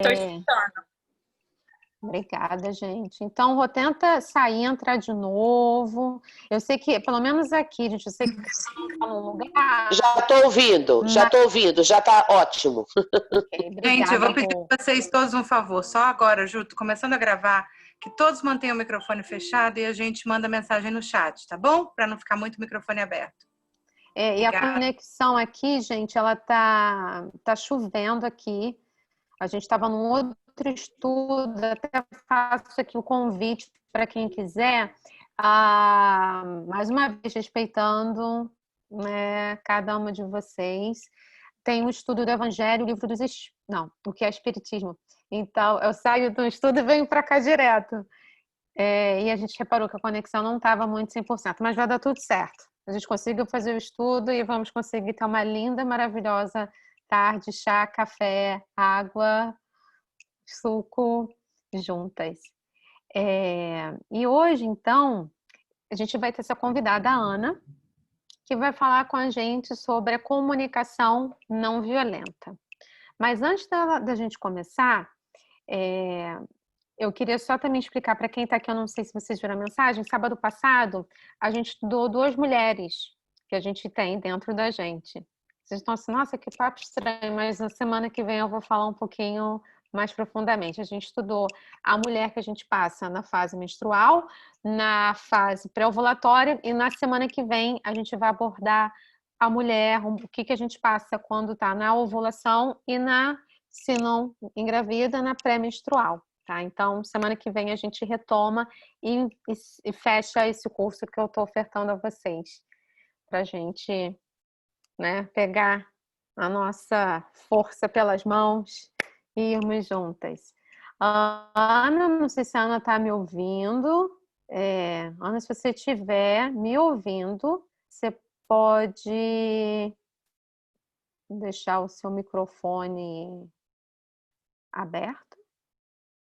Estou escutando. Obrigada, gente. Então, vou tentar sair, entrar de novo. Eu sei que, pelo menos aqui, gente, eu sei que está num lugar. Já estou ouvindo, já está ótimo. Okay, obrigada, gente, eu vou pedir para vocês todos um favor. Só agora, Ju, começando a gravar, que todos mantenham o microfone fechado e a gente manda mensagem no chat, tá bom? Para não ficar muito o microfone aberto. E a conexão aqui, gente, ela tá chovendo aqui. A gente estava num outro estudo, até faço aqui o convite para quem quiser, mais uma vez respeitando, né, cada uma de vocês. Tem um estudo do Evangelho, o livro dos... Não, o que é Espiritismo. Então, eu saio do estudo e venho para cá direto. E a gente reparou que a conexão não estava muito 100%, mas vai dar tudo certo. A gente conseguiu fazer o estudo e vamos conseguir ter uma linda, maravilhosa tarde, chá, café, água, suco juntas. E hoje, então, a gente vai ter essa convidada, a Ana, que vai falar com a gente sobre a comunicação não violenta. Mas antes da gente começar, eu queria só também explicar para quem está aqui, eu não sei se vocês viram a mensagem, sábado passado, a gente estudou 2 mulheres que a gente tem dentro da gente. Vocês estão assim, nossa, que papo estranho, mas na semana que vem eu vou falar um pouquinho mais profundamente. A gente estudou a mulher que a gente passa na fase menstrual, na fase pré-ovulatória, e na semana que vem a gente vai abordar a mulher, o que a gente passa quando está na ovulação e se não engravida, na pré-menstrual. Tá? Então, semana que vem a gente retoma e fecha esse curso que eu estou ofertando a vocês, para a gente, né, pegar a nossa força pelas mãos e irmos juntas. Ana, não sei se a Ana está me ouvindo. Ana, se você estiver me ouvindo, você pode deixar o seu microfone aberto.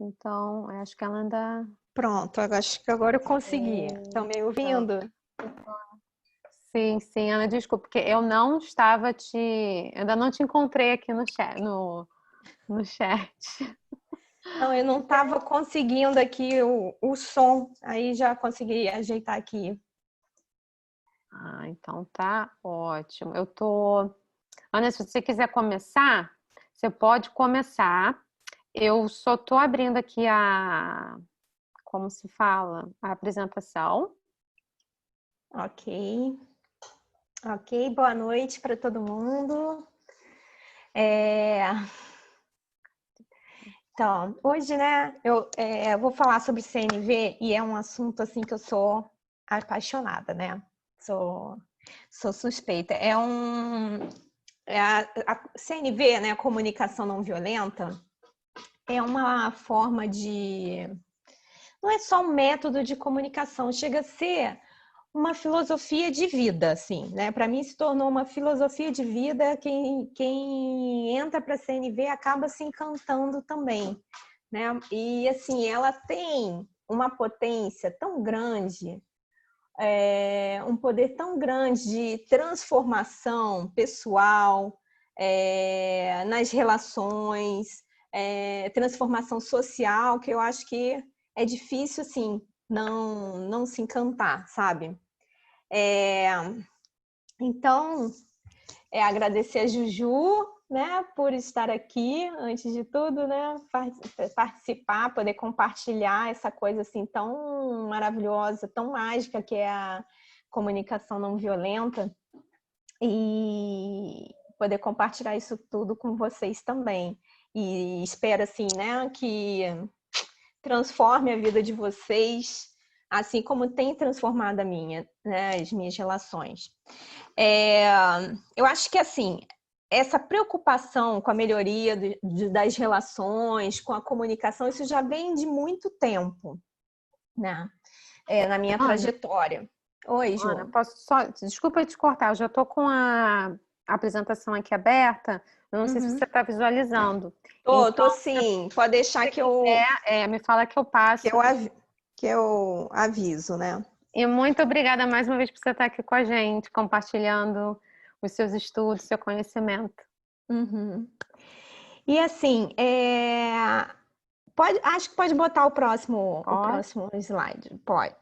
Então, acho que ela ainda... Pronto, acho que agora eu consegui. Estão me ouvindo? Sim, Ana, desculpa, porque eu não estava ainda não te encontrei aqui no chat. No chat. Não, eu não estava conseguindo aqui o som, aí já consegui ajeitar aqui. Então tá ótimo. Ana, se você quiser começar, você pode começar. Eu só estou abrindo aqui como se fala? A apresentação. Ok, boa noite para todo mundo. Então, hoje, né, eu vou falar sobre CNV e é um assunto assim que eu sou apaixonada, né? Sou suspeita. A CNV, né, comunicação não violenta, é uma forma não é só um método de comunicação, chega a ser uma filosofia de vida, assim, né? Para mim se tornou uma filosofia de vida. Quem entra para a CNV acaba se encantando também, né? E assim, ela tem uma potência tão grande, um poder tão grande de transformação pessoal, nas relações, transformação social, que eu acho que é difícil, assim, não se encantar, sabe? Então, agradecer a Juju, né, por estar aqui, antes de tudo, né, participar, poder compartilhar essa coisa assim tão maravilhosa, tão mágica que é a comunicação não violenta, e poder compartilhar isso tudo com vocês também. E espero, assim, né, que transforme a vida de vocês, assim como tem transformado a minha, né, as minhas relações. Eu acho que, assim, essa preocupação com a melhoria das relações, com a comunicação, isso já vem de muito tempo, né? Na minha trajetória. Oi, Ju. Ana, desculpa te cortar, eu já estou com a apresentação aqui aberta, eu não sei se você está visualizando. Tô sim, pode deixar que eu... me fala que eu passo. Que eu aviso, né? E muito obrigada mais uma vez por você estar aqui com a gente, compartilhando os seus estudos, seu conhecimento. E assim, acho que pode botar o próximo slide. Pode.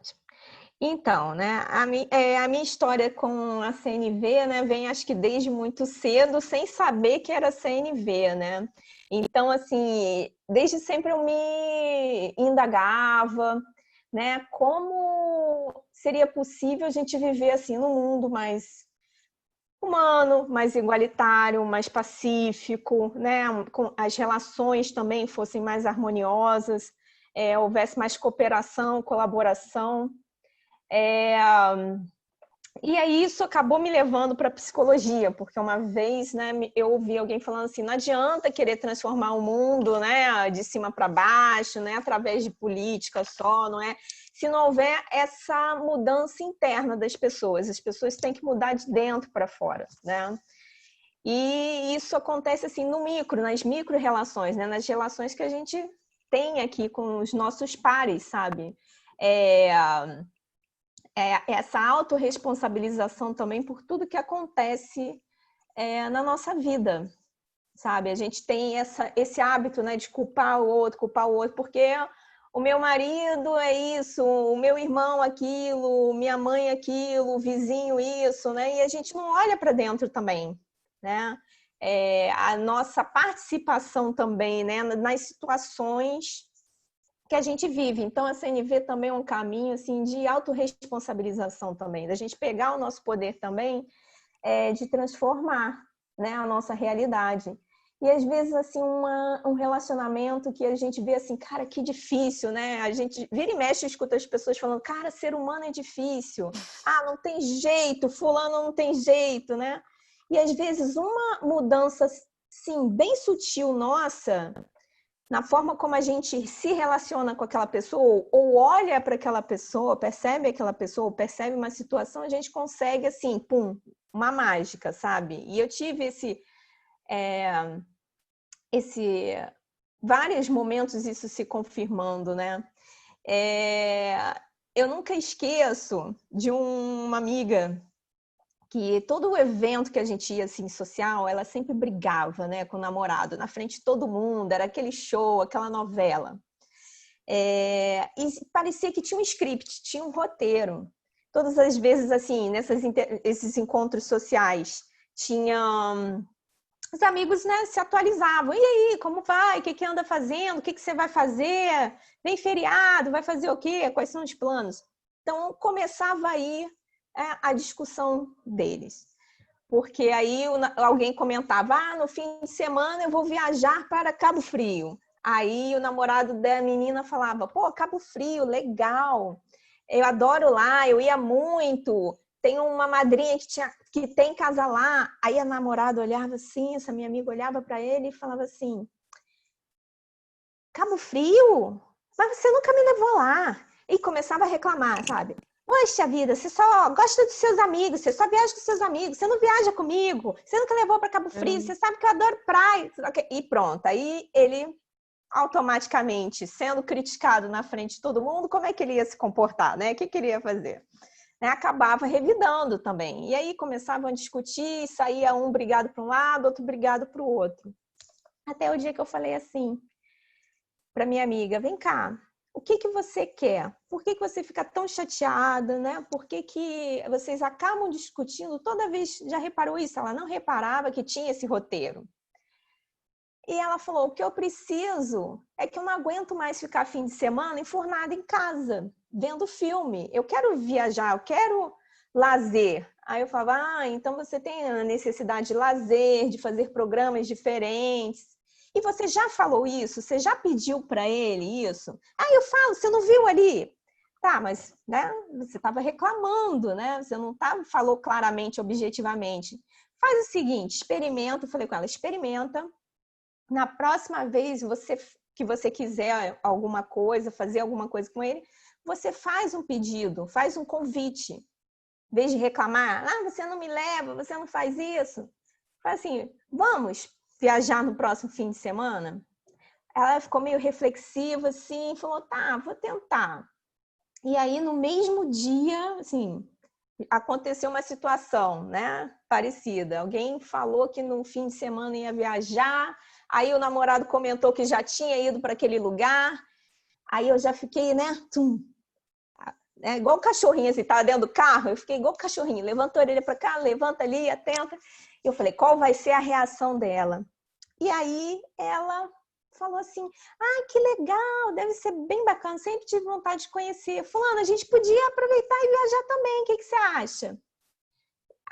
Então, né, a minha história com a CNV, né, vem acho que desde muito cedo, sem saber que era CNV, né? Então, assim, desde sempre eu me indagava, né, como seria possível a gente viver assim num mundo mais humano, mais igualitário, mais pacífico, né? As relações também fossem mais harmoniosas, houvesse mais cooperação, colaboração. E aí isso acabou me levando para a psicologia, porque uma vez, né, eu ouvi alguém falando assim, não adianta querer transformar o mundo, né, de cima para baixo, né, através de política só, não é? Se não houver essa mudança interna das pessoas, as pessoas têm que mudar de dentro para fora, né? E isso acontece assim no micro, nas micro-relações, né, nas relações que a gente tem aqui com os nossos pares, sabe? Essa autorresponsabilização também por tudo que acontece na nossa vida, sabe? A gente tem esse hábito, né, de culpar o outro, porque o meu marido é isso, o meu irmão aquilo, minha mãe aquilo, o vizinho isso, né? E a gente não olha para dentro também, né? A nossa participação também, né, nas situações que a gente vive. Então, a CNV também é um caminho assim, de autorresponsabilização também, da gente pegar o nosso poder também de transformar, né, a nossa realidade. E, às vezes, assim, um relacionamento que a gente vê assim, cara, que difícil, né? A gente vira e mexe e escuta as pessoas falando, cara, ser humano é difícil. Ah, não tem jeito, fulano não tem jeito, né? E, às vezes, uma mudança, sim, bem sutil nossa, na forma como a gente se relaciona com aquela pessoa, ou olha para aquela pessoa, percebe uma situação, a gente consegue, assim, pum, uma mágica, sabe? E eu tive vários momentos isso se confirmando, né? Eu nunca esqueço de uma amiga que todo o evento que a gente ia, assim, social, ela sempre brigava, né, com o namorado, na frente de todo mundo, era aquele show, aquela novela. E parecia que tinha um script, tinha um roteiro. Todas as vezes, assim, esses encontros sociais, os amigos, né, se atualizavam. E aí, como vai? O que anda fazendo? O que você vai fazer? Vem feriado, vai fazer o quê? Quais são os planos? Então, começava aí a discussão deles. Porque aí alguém comentava, no fim de semana eu vou viajar para Cabo Frio. Aí o namorado da menina falava, pô, Cabo Frio, legal. Eu adoro lá, eu ia muito. Tem uma madrinha que tem casa lá. Aí a namorada olhava assim, essa minha amiga olhava para ele e falava assim, Cabo Frio? Mas você nunca me levou lá. E começava a reclamar, sabe? Poxa vida, você só gosta dos seus amigos, você só viaja com seus amigos, você não viaja comigo, você nunca levou para Cabo Frio, você sabe que eu adoro praia. E pronto, aí ele automaticamente, sendo criticado na frente de todo mundo, como é que ele ia se comportar, né? O que ele ia fazer? Acabava revidando também. E aí começavam a discutir, saía um brigado para um lado, outro brigado para o outro. Até o dia que eu falei assim para minha amiga, vem cá, o que você quer? Por que você fica tão chateada, né? Por que vocês acabam discutindo toda vez? Já reparou isso? Ela não reparava que tinha esse roteiro. E ela falou, o que eu preciso é que eu não aguento mais ficar fim de semana enfurnada em casa, vendo filme. Eu quero viajar, eu quero lazer. Aí eu falava, então você tem a necessidade de lazer, de fazer programas diferentes. E você já falou isso? Você já pediu para ele isso? Aí eu falo, você não viu ali? Tá, mas né, você estava reclamando, né? Você não falou claramente, objetivamente. Faz o seguinte, experimenta. Eu falei com ela, experimenta. Na próxima vez que você quiser alguma coisa, fazer alguma coisa com ele, você faz um pedido, faz um convite. Em vez de reclamar, você não me leva, você não faz isso. Faz assim, vamos viajar no próximo fim de semana? Ela ficou meio reflexiva, assim, falou, tá, vou tentar. E aí, no mesmo dia, assim, aconteceu uma situação, né, parecida. Alguém falou que no fim de semana ia viajar, Aí o namorado comentou que já tinha ido para aquele lugar. Aí eu já fiquei, né? É igual o cachorrinho, assim, tava dentro do carro. Eu fiquei igual o cachorrinho. Levantou a orelha para cá, levanta ali, atenta. Eu falei, qual vai ser a reação dela? E aí ela falou assim, que legal, deve ser bem bacana, sempre tive vontade de conhecer. Fulana, a gente podia aproveitar e viajar também, o que você acha?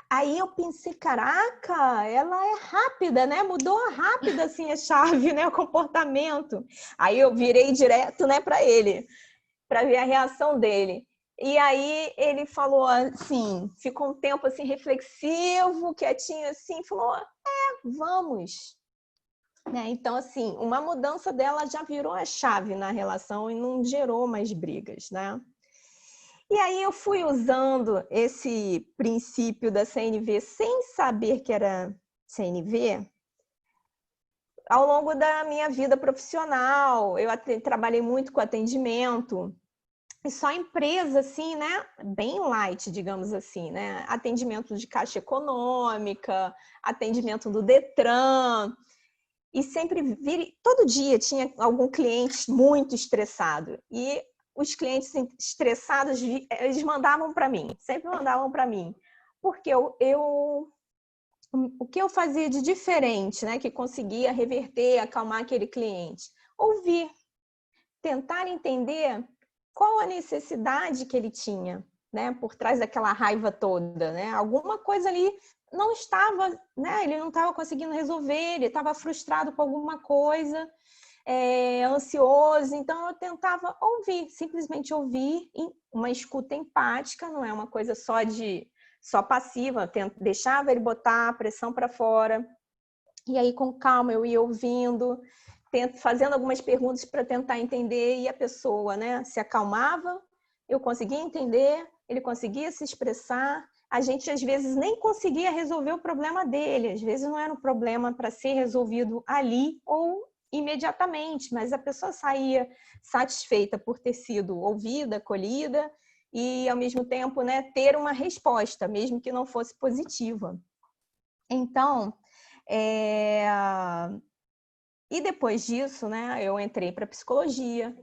Aí eu pensei, caraca, ela é rápida, né? Mudou rápido assim a chave, né? O comportamento. Aí eu virei direto, né, para ele, para ver a reação dele. E aí ele falou assim, ficou um tempo assim reflexivo, quietinho assim, falou, vamos. Né? Então, assim, uma mudança dela já virou a chave na relação e não gerou mais brigas, né? E aí eu fui usando esse princípio da CNV sem saber que era CNV ao longo da minha vida profissional. Eu trabalhei muito com atendimento, e só empresa, assim, né? Bem light, digamos assim, né? Atendimento de Caixa Econômica, atendimento do Detran. E sempre todo dia tinha algum cliente muito estressado. E os clientes estressados, eles mandavam para mim, sempre mandavam para mim. Porque o que eu fazia de diferente, né, que conseguia reverter, acalmar aquele cliente? Ouvir, tentar entender qual a necessidade que ele tinha, né, por trás daquela raiva toda, né? Alguma coisa ali não estava, né? Ele não estava conseguindo resolver, ele estava frustrado com alguma coisa, ansioso. Então eu tentava ouvir, simplesmente ouvir, uma escuta empática, não é uma coisa só passiva. Deixava ele botar a pressão para fora. E aí com calma eu ia ouvindo, fazendo algumas perguntas para tentar entender, e a pessoa, né, se acalmava, eu conseguia entender, ele conseguia se expressar. A gente às vezes nem conseguia resolver o problema dele, às vezes não era um problema para ser resolvido ali ou imediatamente, mas a pessoa saía satisfeita por ter sido ouvida, acolhida e ao mesmo tempo, né, ter uma resposta, mesmo que não fosse positiva. Então, e depois disso, né, eu entrei para psicologia,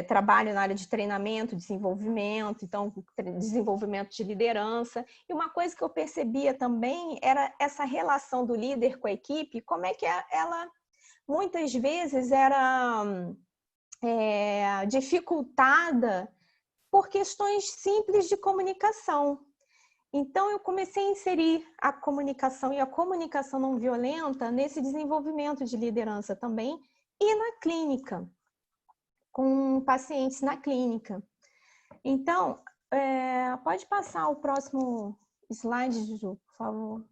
trabalho na área de treinamento, desenvolvimento, então desenvolvimento de liderança. E uma coisa que eu percebia também era essa relação do líder com a equipe, como é que ela muitas vezes era dificultada por questões simples de comunicação. Então, eu comecei a inserir a comunicação e a comunicação não violenta nesse desenvolvimento de liderança também e na clínica, com pacientes na clínica. Então, pode passar o próximo slide, Juju, por favor.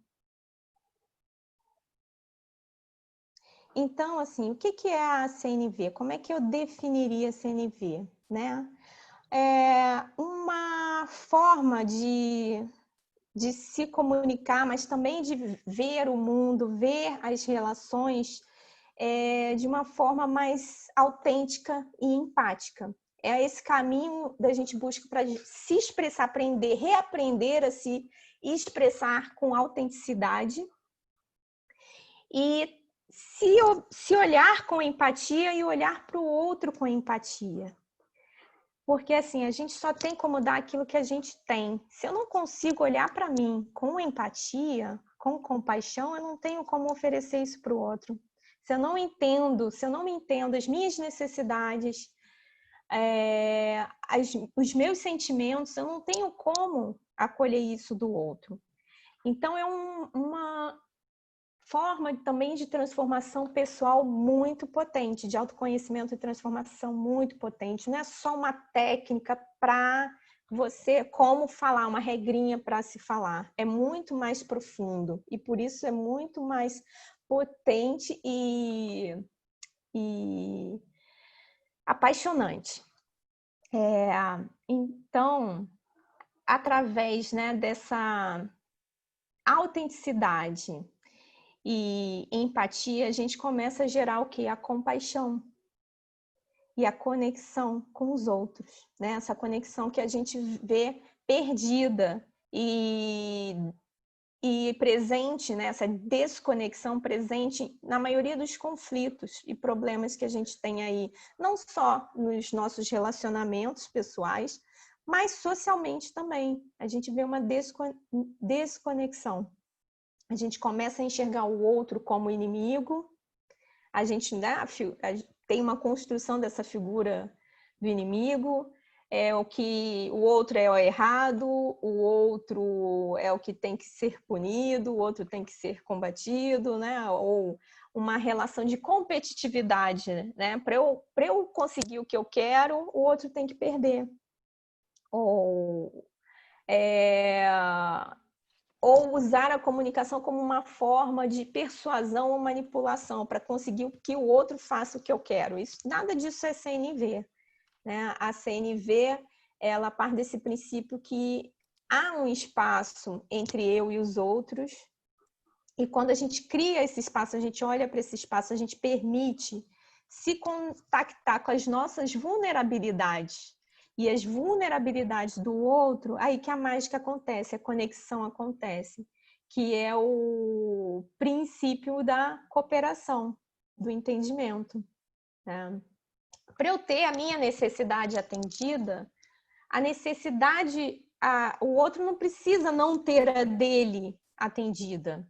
Então, assim, o que é a CNV? Como é que eu definiria a CNV, né? É uma forma de se comunicar, mas também de ver o mundo, ver as relações de uma forma mais autêntica e empática. É esse caminho da gente busca para se expressar, aprender, reaprender a se expressar com autenticidade e se olhar com empatia e olhar para o outro com empatia. Porque, assim, a gente só tem como dar aquilo que a gente tem. Se eu não consigo olhar para mim com empatia, com compaixão, eu não tenho como oferecer isso para o outro. Se eu não me entendo as minhas necessidades, os meus sentimentos, eu não tenho como acolher isso do outro. Então, é uma forma também de transformação pessoal muito potente, de autoconhecimento e transformação muito potente. Não é só uma técnica para você, como falar, uma regrinha para se falar. É muito mais profundo e por isso é muito mais potente e apaixonante. Então, através, né, dessa autenticidade e empatia, a gente começa a gerar o quê? A compaixão e a conexão com os outros, né? Essa conexão que a gente vê perdida e e presente, né, essa desconexão presente na maioria dos conflitos e problemas que a gente tem aí, não só nos nossos relacionamentos pessoais, mas socialmente também. A gente vê uma desconexão. A gente começa a enxergar o outro como inimigo, a gente, né, tem uma construção dessa figura do inimigo, o que o outro é o errado, o outro é o que tem que ser punido, o outro tem que ser combatido, né? Ou uma relação de competitividade, né? Para eu conseguir o que eu quero, o outro tem que perder. Ou usar a comunicação como uma forma de persuasão ou manipulação para conseguir que o outro faça o que eu quero. Nada disso é CNV. Né? A CNV, ela parte desse princípio que há um espaço entre eu e os outros, e quando a gente cria esse espaço, a gente olha para esse espaço, a gente permite se contactar com as nossas vulnerabilidades e as vulnerabilidades do outro, aí que a mágica acontece, a conexão acontece, que é o princípio da cooperação, do entendimento, né? Para eu ter a minha necessidade atendida, o outro não precisa não ter a dele atendida.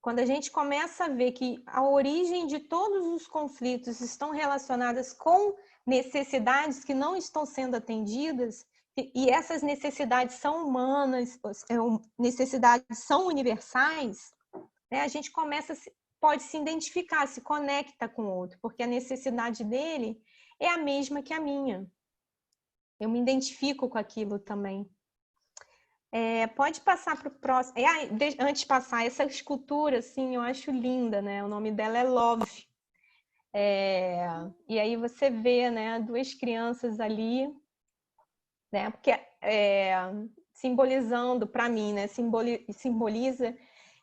Quando a gente começa a ver que a origem de todos os conflitos estão relacionadas com necessidades que não estão sendo atendidas, e essas necessidades são humanas, necessidades são universais, né? A gente pode se identificar, se conecta com o outro, porque a necessidade dele é a mesma que a minha. Eu me identifico com aquilo também. Pode passar para o próximo. Antes de passar, essa escultura, assim, eu acho linda, né? O nome dela é Love. E aí você vê, né, duas crianças ali, né? Porque simbolizando, para mim, né, simboliza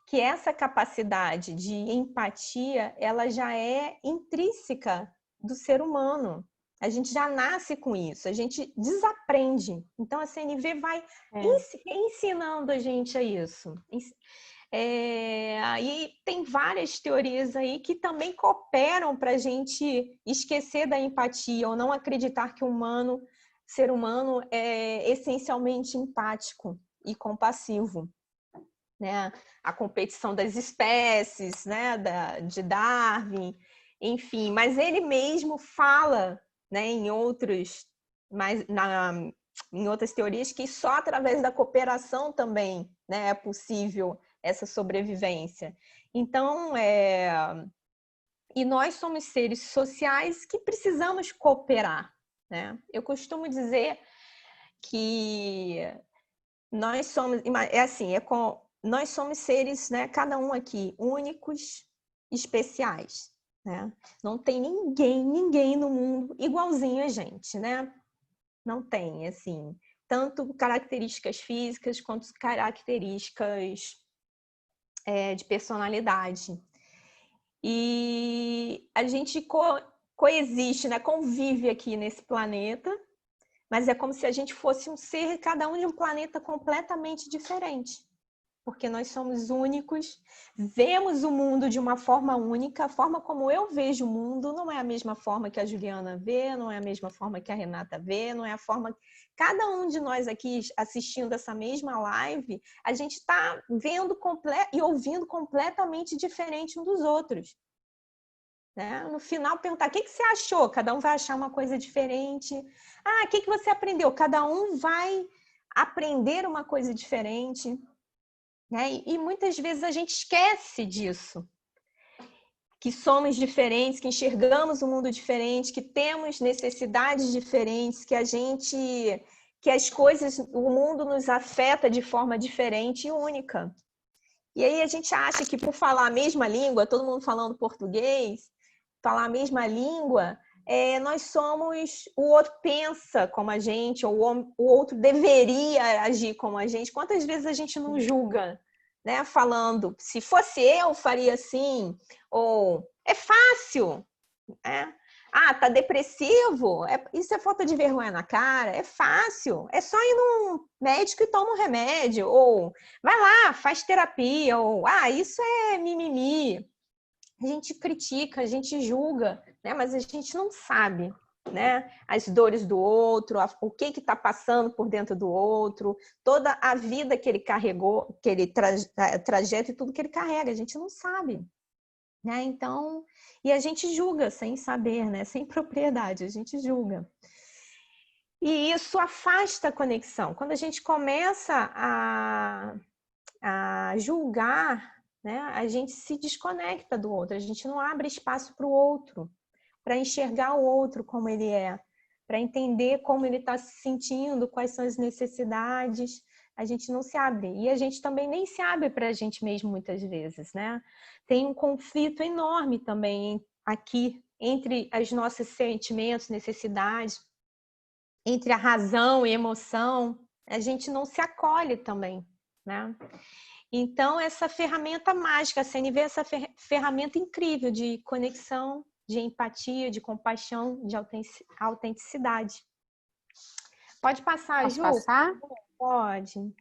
que essa capacidade de empatia, ela já é intrínseca do ser humano. A gente já nasce com isso, a gente desaprende. Então, a CNV vai ensinando a gente a isso. E tem várias teorias aí que também cooperam para a gente esquecer da empatia ou não acreditar que o ser humano é essencialmente empático e compassivo. Né? A competição das espécies, né? De Darwin, enfim. Mas ele mesmo fala, né, em outras teorias que só através da cooperação também, né, é possível essa sobrevivência. Então, e nós somos seres sociais que precisamos cooperar. Né? Eu costumo dizer que nós somos, nós somos seres, né, cada um aqui, únicos, especiais. Né? Não tem ninguém no mundo igualzinho a gente, né? Não tem, assim, tanto características físicas quanto características de personalidade. E a gente coexiste, né? Convive aqui nesse planeta, mas é como se a gente fosse um ser, cada um de um planeta completamente diferente. Porque nós somos únicos, vemos o mundo de uma forma única. A forma como eu vejo o mundo não é a mesma forma que a Juliana vê, não é a mesma forma que a Renata vê, não é a forma... Cada um de nós aqui assistindo essa mesma live, a gente está vendo e ouvindo completamente diferente um dos outros. Né? No final, perguntar, o que você achou? Cada um vai achar uma coisa diferente. O que você aprendeu? Cada um vai aprender uma coisa diferente. Né? E muitas vezes a gente esquece disso, que somos diferentes, que enxergamos o mundo diferente, que temos necessidades diferentes, que as coisas, o mundo nos afeta de forma diferente e única. E aí a gente acha que por falar a mesma língua, todo mundo falando português, falar a mesma língua, nós somos, o outro pensa como a gente, ou o outro deveria agir como a gente. Quantas vezes a gente não julga, né? Falando, se fosse eu, faria assim, ou é fácil, né? Ah, tá depressivo? Isso é falta de vergonha na cara? É fácil. É só ir num médico e toma um remédio. Ou vai lá, faz terapia. Ou, isso é mimimi. A gente critica, a gente julga, né? Mas a gente não sabe, né? As dores do outro, o que está passando por dentro do outro, toda a vida que ele carregou, que ele trajeto e tudo que ele carrega, a gente não sabe. Né? Então, e a gente julga sem saber, né? Sem propriedade, a gente julga. E isso afasta a conexão. Quando a gente começa a julgar, né? A gente se desconecta do outro, a gente não abre espaço para o outro, para enxergar o outro como ele é, para entender como ele está se sentindo, quais são as necessidades. A gente não se abre. E a gente também nem se abre para a gente mesmo muitas vezes, né? Tem um conflito enorme também aqui entre os nossos sentimentos, necessidades, entre a razão e a emoção. A gente não se acolhe também, né? Então, essa ferramenta mágica, a CNV é essa ferramenta incrível de conexão, de empatia, de compaixão, de autenticidade. Pode passar, Posso Ju? passar? Pode.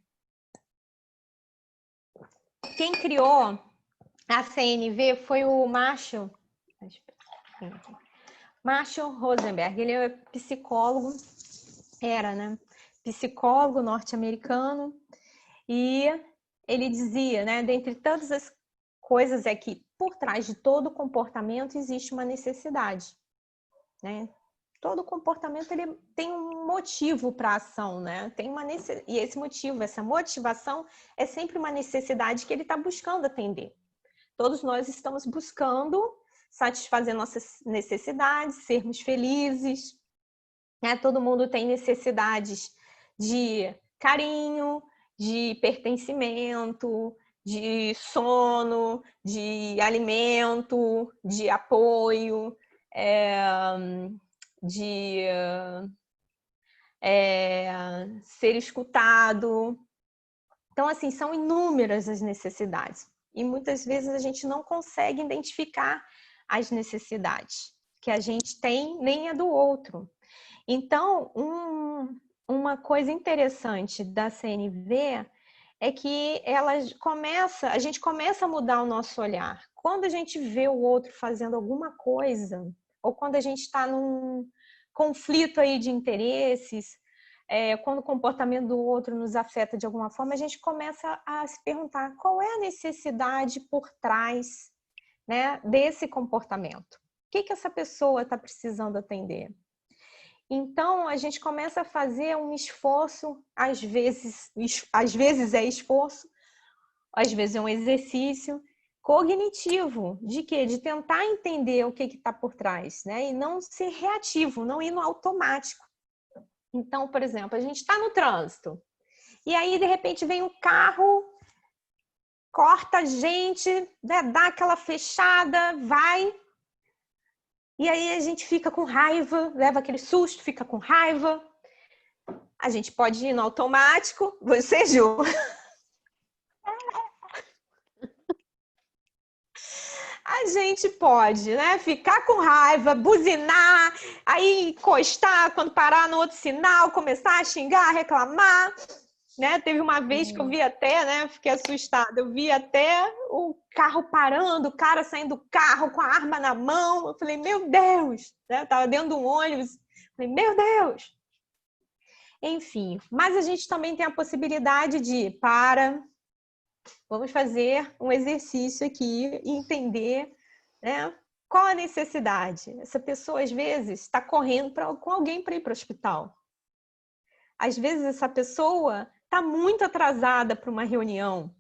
Quem criou a CNV foi o Marshall Rosenberg. Ele é psicólogo, né? Psicólogo norte-americano. E ele dizia, né? Dentre todas as coisas é que por trás de todo comportamento existe uma necessidade, né? Todo comportamento ele tem um motivo para a ação, né? E esse motivo, essa motivação é sempre uma necessidade que ele está buscando atender. Todos nós estamos buscando satisfazer nossas necessidades, sermos felizes, né? Todo mundo tem necessidades de carinho, de pertencimento, de sono, de alimento, de apoio, de ser escutado. Então, assim, são inúmeras as necessidades. E muitas vezes a gente não consegue identificar as necessidades que a gente tem, nem a do outro. Então, uma coisa interessante da CNV é que a gente começa a mudar o nosso olhar. Quando a gente vê o outro fazendo alguma coisa, ou quando a gente está num conflito aí de interesses, quando o comportamento do outro nos afeta de alguma forma, a gente começa a se perguntar qual é a necessidade por trás, né, desse comportamento. O que essa pessoa está precisando atender? Então, a gente começa a fazer um esforço, às vezes é esforço, às vezes é um exercício cognitivo, de quê? De tentar entender o que está por trás, né? E não ser reativo, não ir no automático. Então, por exemplo, a gente está no trânsito, e aí, de repente, vem um carro, corta a gente, né? Dá aquela fechada, vai... E aí a gente fica com raiva, leva aquele susto, fica com raiva. A gente pode ir no automático. Você, Ju? A gente pode, né? Ficar com raiva, buzinar, aí encostar quando parar no outro sinal, começar a xingar, reclamar. Né? Teve uma vez que eu vi até, né? Fiquei assustada. Eu vi até o carro parando, o cara saindo do carro com a arma na mão. Eu falei, meu Deus! Né? Eu tava dentro de um ônibus. Eu falei, meu Deus! Enfim, mas a gente também tem a possibilidade de, vamos fazer um exercício aqui e entender, né? Qual a necessidade? Essa pessoa, às vezes, está correndo com alguém para ir para o hospital. Às vezes, essa pessoa está muito atrasada para uma reunião,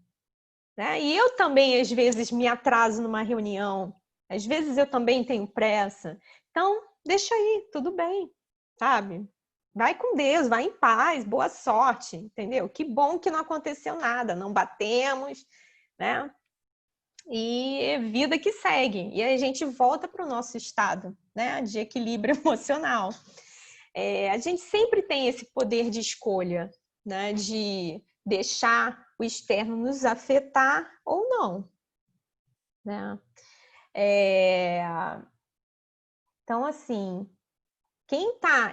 né? E eu também, às vezes, me atraso numa reunião. Às vezes, eu também tenho pressa. Então, deixa aí, tudo bem, sabe? Vai com Deus, vai em paz, boa sorte, entendeu? Que bom que não aconteceu nada, não batemos, né? E vida que segue. E aí a gente volta para o nosso estado, né, de equilíbrio emocional. A gente sempre tem esse poder de escolha, né, de deixar o externo nos afetar ou não, né? Então, assim, quem tá,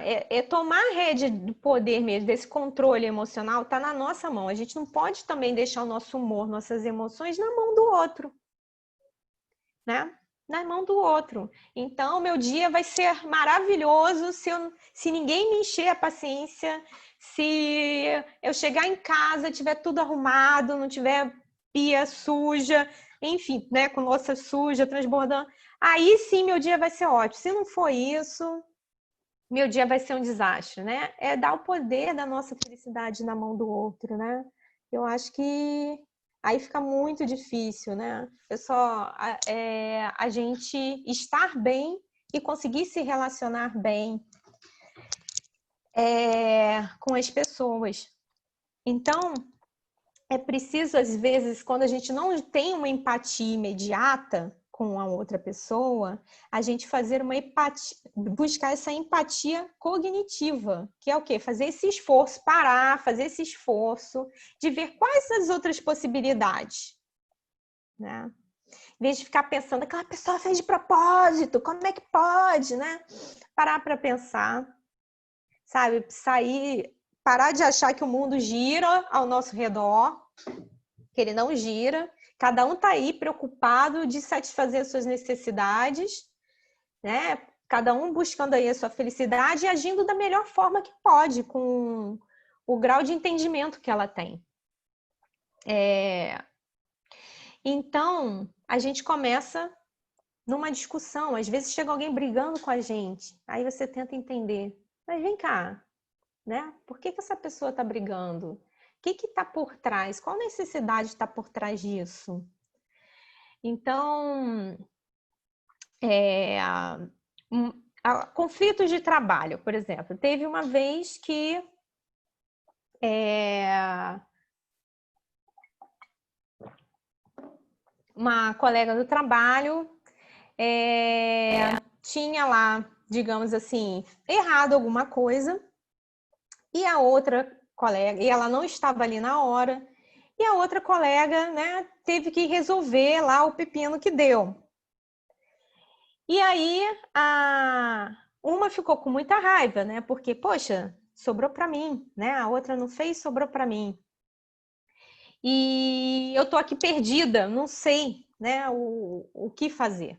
tomar a rédea do poder mesmo, desse controle emocional, tá na nossa mão. A gente não pode também deixar o nosso humor, nossas emoções na mão do outro, né? Na mão do outro. Então, meu dia vai ser maravilhoso se ninguém me encher a paciência, se eu chegar em casa, tiver tudo arrumado, não tiver pia suja, enfim, né, com louça suja, transbordando. Aí sim, meu dia vai ser ótimo. Se não for isso, meu dia vai ser um desastre, né? É dar o poder da nossa felicidade na mão do outro, né? Eu acho que aí fica muito difícil, né? A gente estar bem e conseguir se relacionar bem com as pessoas. Então, é preciso, às vezes, quando a gente não tem uma empatia imediata com a outra pessoa, a gente fazer uma empatia, buscar essa empatia cognitiva, que é o quê? Fazer esse esforço, parar, fazer esse esforço de ver quais as outras possibilidades, né? Em vez de ficar pensando, aquela pessoa fez de propósito, como é que pode, né? Parar para pensar, sabe? Sair, parar de achar que o mundo gira ao nosso redor, que ele não gira. Cada um está aí preocupado de satisfazer as suas necessidades, né? Cada um buscando aí a sua felicidade e agindo da melhor forma que pode, com o grau de entendimento que ela tem. Então, a gente começa numa discussão. Às vezes chega alguém brigando com a gente, aí você tenta entender. Mas vem cá, né? Por que essa pessoa está brigando? O que está por trás? Qual necessidade está por trás disso? Então, conflitos de trabalho, por exemplo. Teve uma vez que uma colega do trabalho tinha lá, digamos assim, errado alguma coisa, e a outra colega, e ela não estava ali na hora, e a outra colega, né, teve que resolver lá o pepino que deu. E aí, uma ficou com muita raiva, né, porque, poxa, sobrou para mim, né, a outra não fez, sobrou para mim. E eu tô aqui perdida, não sei, né, o que fazer.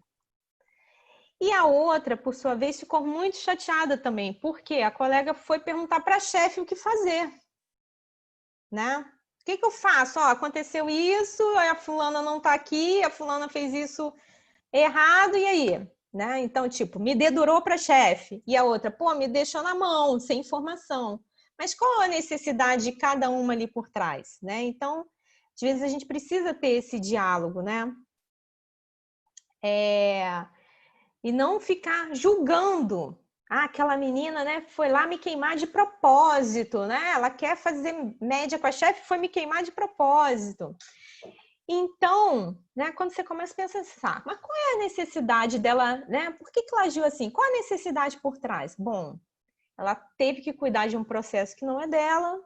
E a outra, por sua vez, ficou muito chateada também, porque a colega foi perguntar para a chefe o que fazer, né? O que eu faço? Ó, aconteceu isso, a fulana não tá aqui, a fulana fez isso errado, e aí? Né? Então, tipo, me dedurou para a chefe. E a outra, pô, me deixou na mão, sem informação. Mas qual a necessidade de cada uma ali por trás, né? Então, às vezes a gente precisa ter esse diálogo, né? E não ficar julgando. Aquela menina, né, foi lá me queimar de propósito, né? Ela quer fazer média com a chefe, foi me queimar de propósito. Então, né, quando você começa a pensar assim, mas qual é a necessidade dela, né? Por que ela agiu assim? Qual a necessidade por trás? Bom, ela teve que cuidar de um processo que não é dela,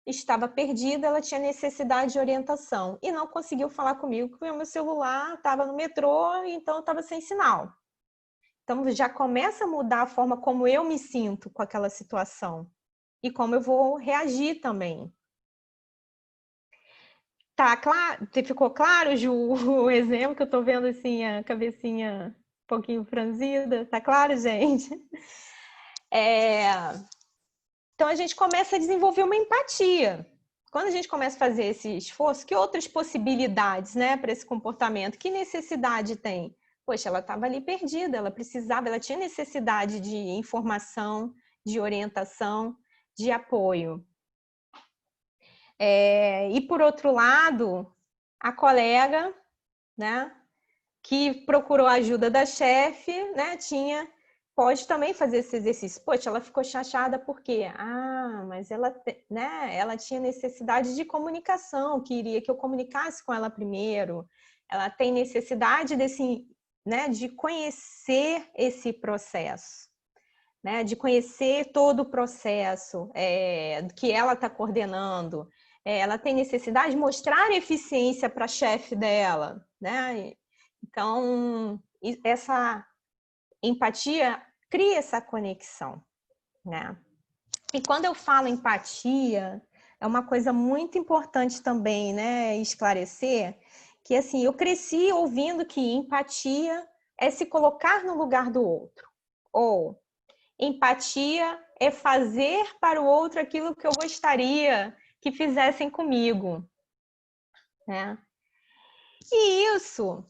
estava perdida, ela tinha necessidade de orientação e não conseguiu falar comigo porque o meu celular estava no metrô, então estava sem sinal. Então, já começa a mudar a forma como eu me sinto com aquela situação e como eu vou reagir também. Tá claro? Ficou claro, Ju, o exemplo que eu tô vendo assim, a cabecinha um pouquinho franzida? Tá claro, gente? Então, a gente começa a desenvolver uma empatia. Quando a gente começa a fazer esse esforço, que outras possibilidades, né, para esse comportamento? Que necessidade tem? Poxa, ela estava ali perdida, ela precisava, ela tinha necessidade de informação, de orientação, de apoio. E por outro lado, a colega, né, que procurou a ajuda da chefe, né, pode também fazer esse exercício. Poxa, ela ficou chateada porque, mas ela, né, ela tinha necessidade de comunicação, queria que eu comunicasse com ela primeiro. Ela tem necessidade né, de conhecer esse processo, né, de conhecer todo o processo que ela está coordenando. Ela tem necessidade de mostrar eficiência para a chefe dela, né? Então, essa empatia cria essa conexão, né? E quando eu falo empatia, é uma coisa muito importante também, né, esclarecer, que assim, eu cresci ouvindo que empatia é se colocar no lugar do outro, ou empatia é fazer para o outro aquilo que eu gostaria que fizessem comigo, né? E isso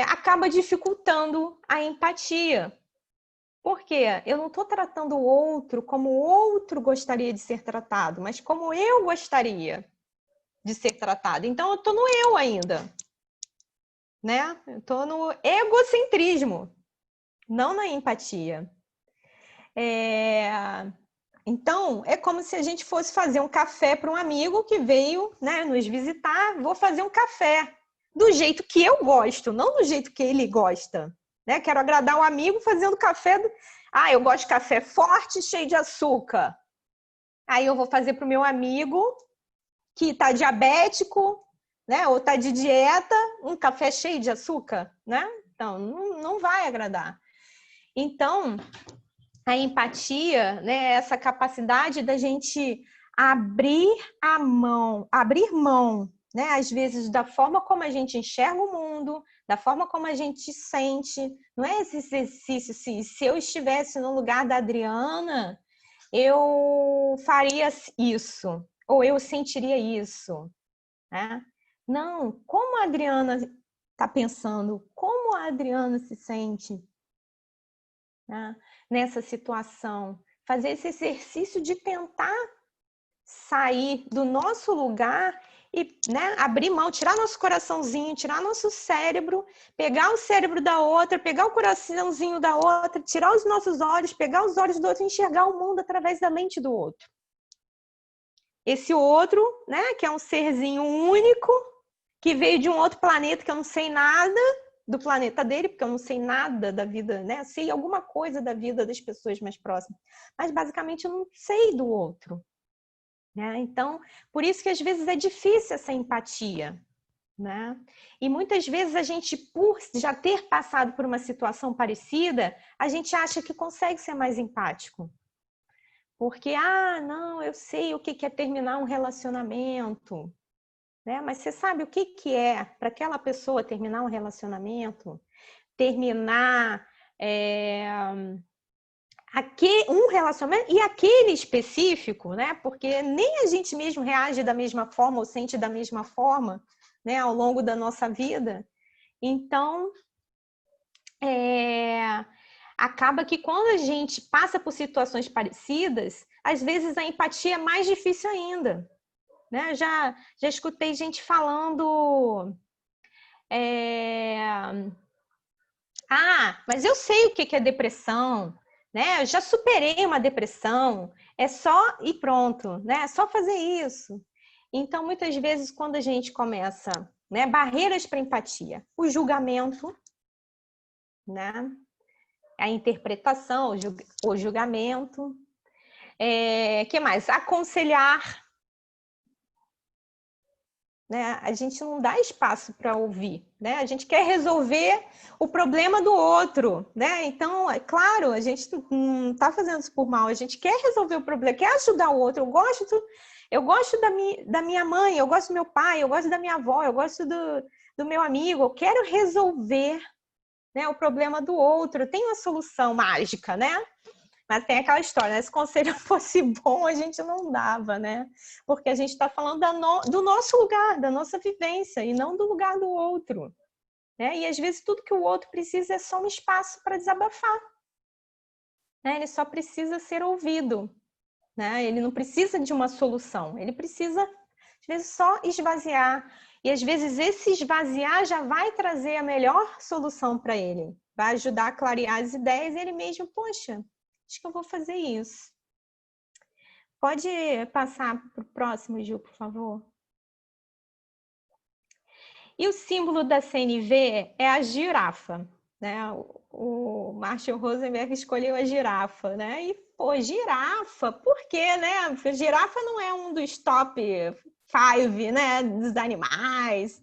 acaba dificultando a empatia. Por quê? Eu não estou tratando o outro como o outro gostaria de ser tratado, mas como eu gostaria de ser tratado. Então, eu estou no eu ainda, né? Eu estou no egocentrismo, não na empatia. Então, é como se a gente fosse fazer um café para um amigo que veio, né, nos visitar. Vou fazer um café do jeito que eu gosto, não do jeito que ele gosta. Né? Quero agradar o amigo fazendo café. Eu gosto de café forte, cheio de açúcar. Aí eu vou fazer para o meu amigo que está diabético, né, ou está de dieta, um café cheio de açúcar, né? Então, não vai agradar. Então, a empatia, né, é essa capacidade da gente abrir mão, né, às vezes da forma como a gente enxerga o mundo, da forma como a gente sente. Não é esse exercício, se eu estivesse no lugar da Adriana, eu faria isso, ou eu sentiria isso, né? Não, como a Adriana está pensando, como a Adriana se sente, né, nessa situação. Fazer esse exercício de tentar sair do nosso lugar e, né, abrir mão, tirar nosso coraçãozinho, tirar nosso cérebro, pegar o cérebro da outra, pegar o coraçãozinho da outra, tirar os nossos olhos, pegar os olhos do outro e enxergar o mundo através da mente do outro. Esse outro, né, que é um serzinho único, que veio de um outro planeta que eu não sei nada do planeta dele, porque eu não sei nada da vida, né? Eu sei alguma coisa da vida das pessoas mais próximas, mas basicamente eu não sei do outro, né? Então, por isso que às vezes é difícil essa empatia, né? E muitas vezes a gente, por já ter passado por uma situação parecida, a gente acha que consegue ser mais empático. Porque, não, eu sei o que é terminar um relacionamento, né? Mas você sabe o que é para aquela pessoa terminar um relacionamento? Terminar um relacionamento, e aquele específico, né? Porque nem a gente mesmo reage da mesma forma ou sente da mesma forma, né, ao longo da nossa vida. Então, acaba que quando a gente passa por situações parecidas, às vezes a empatia é mais difícil ainda. Né? Já escutei gente falando... mas eu sei o que é depressão, né? Eu já superei uma depressão, é só ir pronto, né? É só fazer isso. Então, muitas vezes, quando a gente começa, né, barreiras para empatia, o julgamento, né? A interpretação, o julgamento, que mais? Aconselhar, né? A gente não dá espaço para ouvir, né? A gente quer resolver o problema do outro, né? Então, é claro, a gente não está fazendo isso por mal, a gente quer resolver o problema, quer ajudar o outro. Eu gosto da minha mãe, eu gosto do meu pai, eu gosto da minha avó, eu gosto do meu amigo, eu quero resolver, né, o problema do outro. Tem uma solução mágica, né? Mas tem aquela história, né? Se o conselho fosse bom, a gente não dava, né? Porque a gente está falando do nosso lugar, da nossa vivência, e não do lugar do outro. Né? E às vezes tudo que o outro precisa é só um espaço para desabafar. Né? Ele só precisa ser ouvido. Né? Ele não precisa de uma solução, ele precisa, às vezes, só esvaziar. E às vezes esse esvaziar já vai trazer a melhor solução para ele. Vai ajudar a clarear as ideias e ele mesmo, poxa, acho que eu vou fazer isso. Pode passar para o próximo, Gil, por favor? E o símbolo da CNV é a girafa, né? O Marshall Rosenberg escolheu a girafa, né? E, pô, girafa, por quê, né? Porque girafa não é um dos top 5, né, dos animais.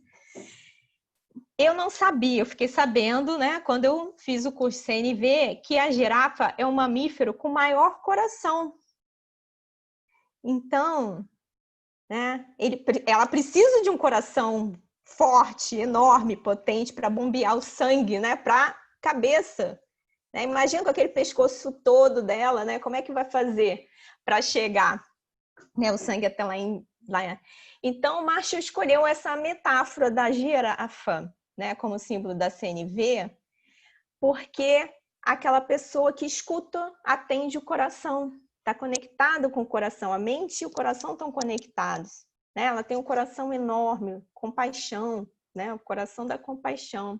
Eu não sabia, eu fiquei sabendo, né, quando eu fiz o curso CNV, que a girafa é o mamífero com maior coração. Então, né, ela precisa de um coração forte, enorme, potente para bombear o sangue, né, para a cabeça. Né? Imagina com aquele pescoço todo dela, né, como é que vai fazer para chegar, né, o sangue até lá. Então, o Marshall escolheu essa metáfora da girafa, né, como símbolo da CNV, porque aquela pessoa que escuta atende o coração, está conectado com o coração, a mente e o coração estão conectados, né? Ela tem um coração enorme, compaixão, né? O coração da compaixão.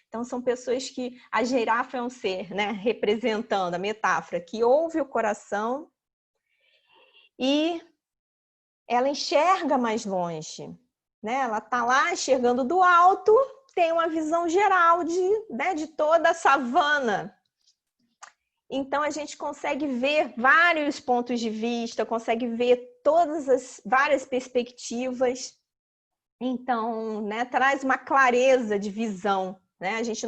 Então, são pessoas que... A girafa é um ser, né? Representando a metáfora, que ouve o coração e ela enxerga mais longe, né? Ela está lá enxergando do alto, tem uma visão geral de toda a savana. Então, a gente consegue ver vários pontos de vista, consegue ver todas as várias perspectivas. Então, né, traz uma clareza de visão. Né? A gente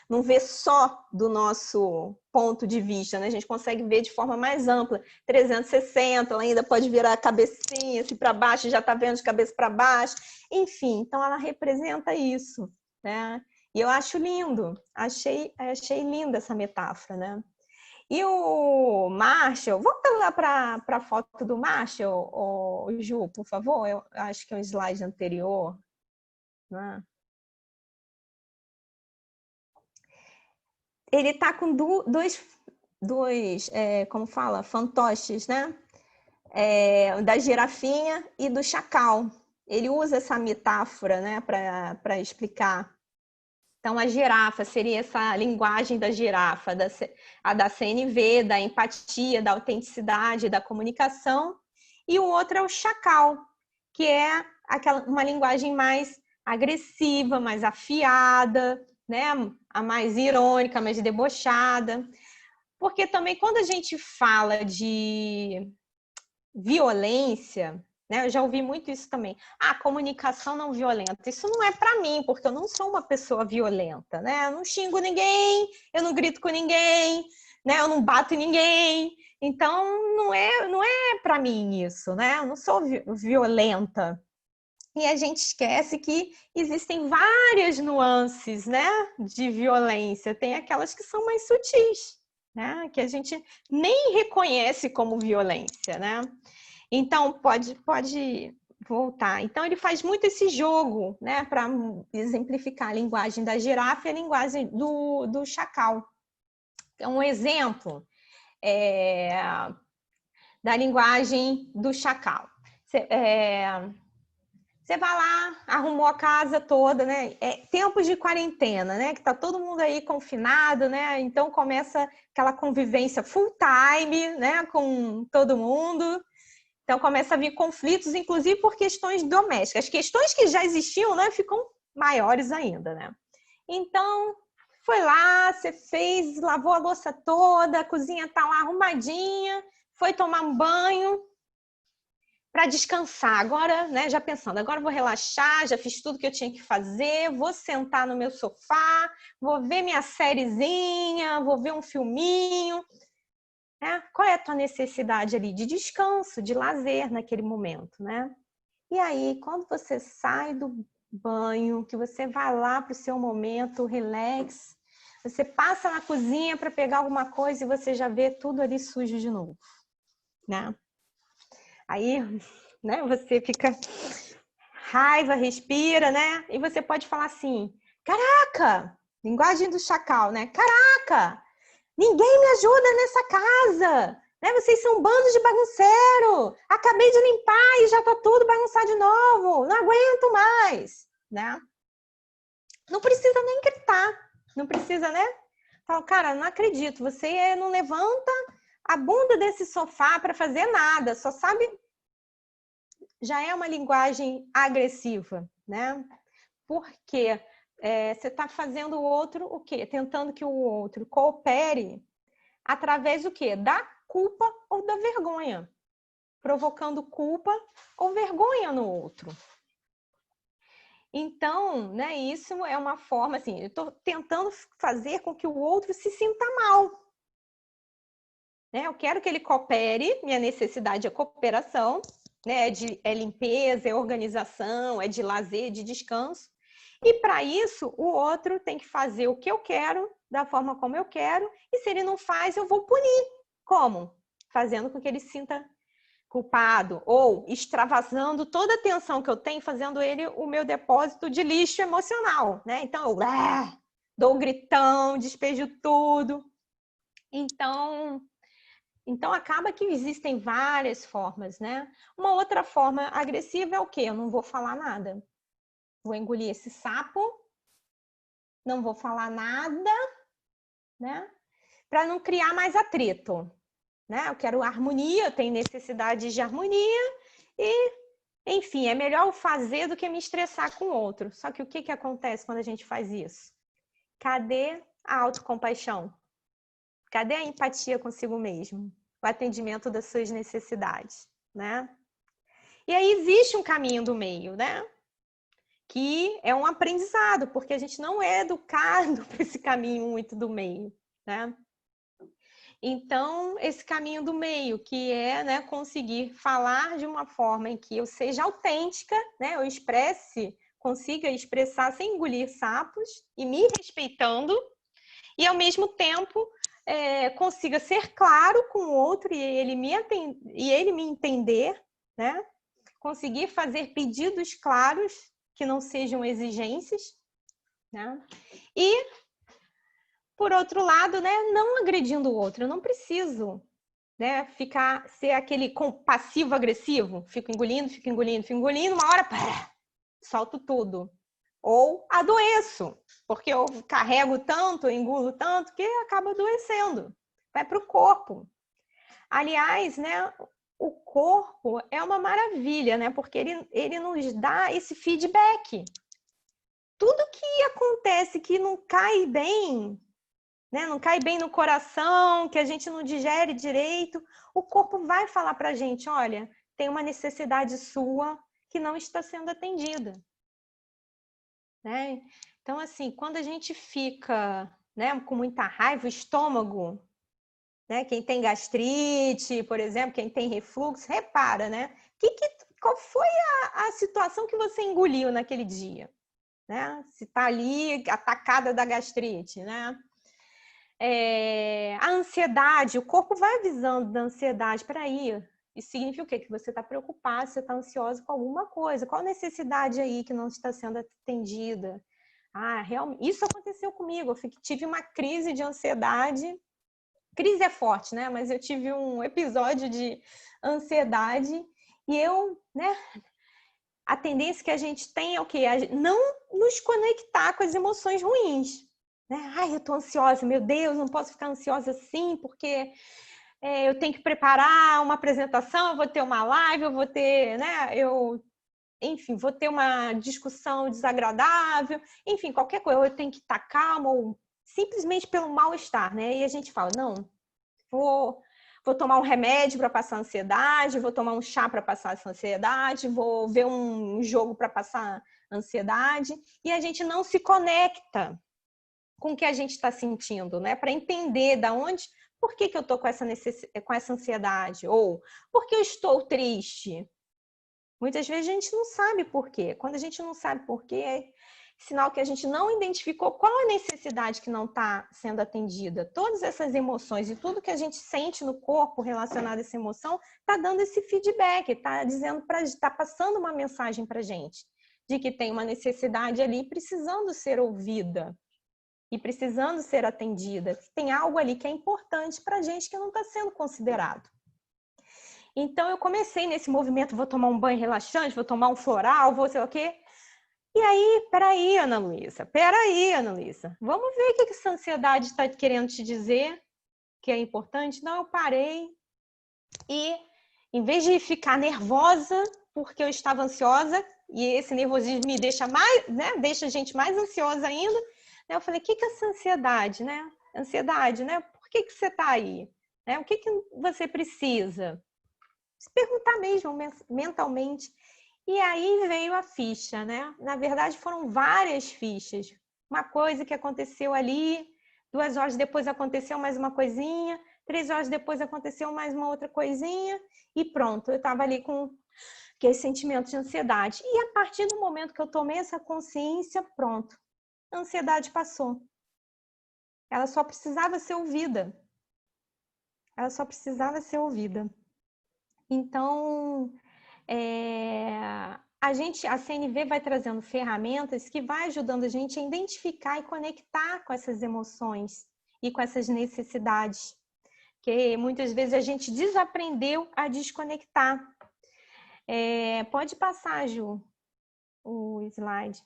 não vê só do nosso ponto de vista, né? A gente consegue ver de forma mais ampla, 360, ela ainda pode virar a cabecinha assim para baixo, já está vendo de cabeça para baixo. Enfim, então ela representa isso. Né? E eu acho lindo, achei linda essa metáfora. Né? E o Marshall, volta lá para a foto do Marshall, Ju, por favor, eu acho que é um slide anterior. Né? Ele está com dois como fala, fantoches, né? Da girafinha e do chacal. Ele usa essa metáfora, né, para explicar. Então, a girafa seria essa linguagem da girafa, a da CNV, da empatia, da autenticidade, da comunicação. E o outro é o chacal, que é uma linguagem mais agressiva, mais afiada, né? A mais irônica, mais debochada. Porque também quando a gente fala de violência, né? Eu já ouvi muito isso também. Comunicação não violenta. Isso não é para mim, porque eu não sou uma pessoa violenta, né? Eu não xingo ninguém, eu não grito com ninguém, né? Eu não bato em ninguém. Então não é para mim isso, né? Eu não sou violenta. E a gente esquece que existem várias nuances, né, de violência. Tem aquelas que são mais sutis, né, que a gente nem reconhece como violência, né? Então, pode voltar. Então, ele faz muito esse jogo, né, para exemplificar a linguagem da girafa e a linguagem do chacal. Então, um exemplo da linguagem do chacal. Você vai lá, arrumou a casa toda, né? Tempos de quarentena, né? Que tá todo mundo aí confinado, né? Então começa aquela convivência full time, né? Com todo mundo. Então começa a vir conflitos, inclusive por questões domésticas. As questões que já existiam, né? Ficam maiores ainda, né? Então foi lá, você fez, lavou a louça toda, a cozinha tá lá arrumadinha, foi tomar um banho para descansar. Agora, né, já pensando, agora vou relaxar, já fiz tudo que eu tinha que fazer, vou sentar no meu sofá, vou ver minha sériezinha, vou ver um filminho. Qual é a tua necessidade ali de descanso, de lazer naquele momento, né? E aí, quando você sai do banho, que você vai lá para o seu momento, relax, você passa na cozinha para pegar alguma coisa e você já vê tudo ali sujo de novo, né? Aí, né, você fica raiva, respira, né? E você pode falar assim, caraca, linguagem do chacal, né? Caraca, ninguém me ajuda nessa casa, né? Vocês são um bando de bagunceiro. Acabei de limpar e já tá tudo bagunçado de novo. Não aguento mais, né? Não precisa nem gritar, não precisa, né? Fala, cara, não acredito, você não levanta a bunda desse sofá para fazer nada, só sabe... Já é uma linguagem agressiva, né? Porque você está fazendo o outro o quê? Tentando que o outro coopere através do quê? Da culpa ou da vergonha. Provocando culpa ou vergonha no outro. Então, né, isso é uma forma, assim, eu estou tentando fazer com que o outro se sinta mal. Né? Eu quero que ele coopere, minha necessidade é cooperação, né? É limpeza, é organização, é de lazer, de descanso. E para isso, o outro tem que fazer o que eu quero, da forma como eu quero, e se ele não faz, eu vou punir. Como? Fazendo com que ele se sinta culpado, ou extravasando toda a tensão que eu tenho, fazendo ele o meu depósito de lixo emocional, né? Então, eu dou um gritão, despejo tudo. Então, acaba que existem várias formas, né? Uma outra forma agressiva é o quê? Eu não vou falar nada. Vou engolir esse sapo, não vou falar nada, né? Para não criar mais atrito, né? Eu quero harmonia, eu tenho necessidade de harmonia e, enfim, é melhor fazer do que me estressar com o outro. Só que o que acontece quando a gente faz isso? Cadê a autocompaixão? Cadê a empatia consigo mesmo? O atendimento das suas necessidades, né? E aí existe um caminho do meio, né? Que é um aprendizado, porque a gente não é educado para esse caminho muito do meio, né? Então, esse caminho do meio, que é, né, conseguir falar de uma forma em que eu seja autêntica, né? Eu consiga expressar sem engolir sapos e me respeitando, e ao mesmo tempo consiga ser claro com o outro e ele me entender, né? Conseguir fazer pedidos claros que não sejam exigências, né? E, por outro lado, né, não agredindo o outro. Eu não preciso, né, ser aquele passivo-agressivo. Fico engolindo, uma hora, solto tudo. Ou adoeço, porque eu carrego tanto, engulo tanto, que acaba adoecendo. Vai para o corpo. Aliás, né, o corpo é uma maravilha, né? Porque ele nos dá esse feedback. Tudo que acontece que não cai bem, né? Não cai bem no coração, que a gente não digere direito, o corpo vai falar para a gente, olha, tem uma necessidade sua que não está sendo atendida. Né? Então, assim, quando a gente fica, né, com muita raiva, o estômago, né, quem tem gastrite, por exemplo, quem tem refluxo, repara, né? Qual foi a situação que você engoliu naquele dia? Né? Se está ali atacada da gastrite, né? A ansiedade, o corpo vai avisando da ansiedade. Peraí, isso significa o quê? Que você está preocupado, você está ansioso com alguma coisa. Qual necessidade aí que não está sendo atendida? Realmente, isso aconteceu comigo. Eu tive uma crise de ansiedade. Crise é forte, né? Mas eu tive um episódio de ansiedade e né? A tendência que a gente tem é o quê? Não nos conectar com as emoções ruins. Né? Eu tô ansiosa, meu Deus, não posso ficar ansiosa assim, porque eu tenho que preparar uma apresentação, eu vou ter uma live, eu vou ter, né? Enfim, vou ter uma discussão desagradável, enfim, qualquer coisa, eu tenho que estar calma, ou simplesmente pelo mal-estar, né? E a gente fala, não, vou tomar um remédio para passar a ansiedade, vou tomar um chá para passar essa ansiedade, vou ver um jogo para passar a ansiedade, e a gente não se conecta com o que a gente está sentindo, né? Para entender por que eu estou com essa ansiedade, ou por que eu estou triste. Muitas vezes a gente não sabe por quê. Quando a gente não sabe por quê, é sinal que a gente não identificou qual a necessidade que não está sendo atendida. Todas essas emoções e tudo que a gente sente no corpo relacionado a essa emoção está dando esse feedback, está passando uma mensagem para a gente de que tem uma necessidade ali precisando ser ouvida e precisando ser atendida. Tem algo ali que é importante para a gente que não está sendo considerado. Então, eu comecei nesse movimento, vou tomar um banho relaxante, vou tomar um floral, vou sei o quê. E aí, peraí, Ana Luísa, vamos ver o que essa ansiedade está querendo te dizer que é importante. Não, eu parei e, em vez de ficar nervosa porque eu estava ansiosa, e esse nervosismo me deixa mais, né, deixa a gente mais ansiosa ainda, né, eu falei, o que é essa ansiedade, né? Ansiedade, né? Por que você está aí? Né? O que você precisa? Se perguntar mesmo mentalmente. E aí veio a ficha, né? Na verdade, foram várias fichas. Uma coisa que aconteceu ali, 2 horas depois aconteceu mais uma coisinha, 3 horas depois aconteceu mais uma outra coisinha, e pronto, eu estava ali com aquele sentimento de ansiedade. E a partir do momento que eu tomei essa consciência, pronto, a ansiedade passou. Ela só precisava ser ouvida. Ela só precisava ser ouvida. Então, a CNV vai trazendo ferramentas que vai ajudando a gente a identificar e conectar com essas emoções e com essas necessidades. Que muitas vezes a gente desaprendeu a desconectar. Pode passar, Ju, o slide.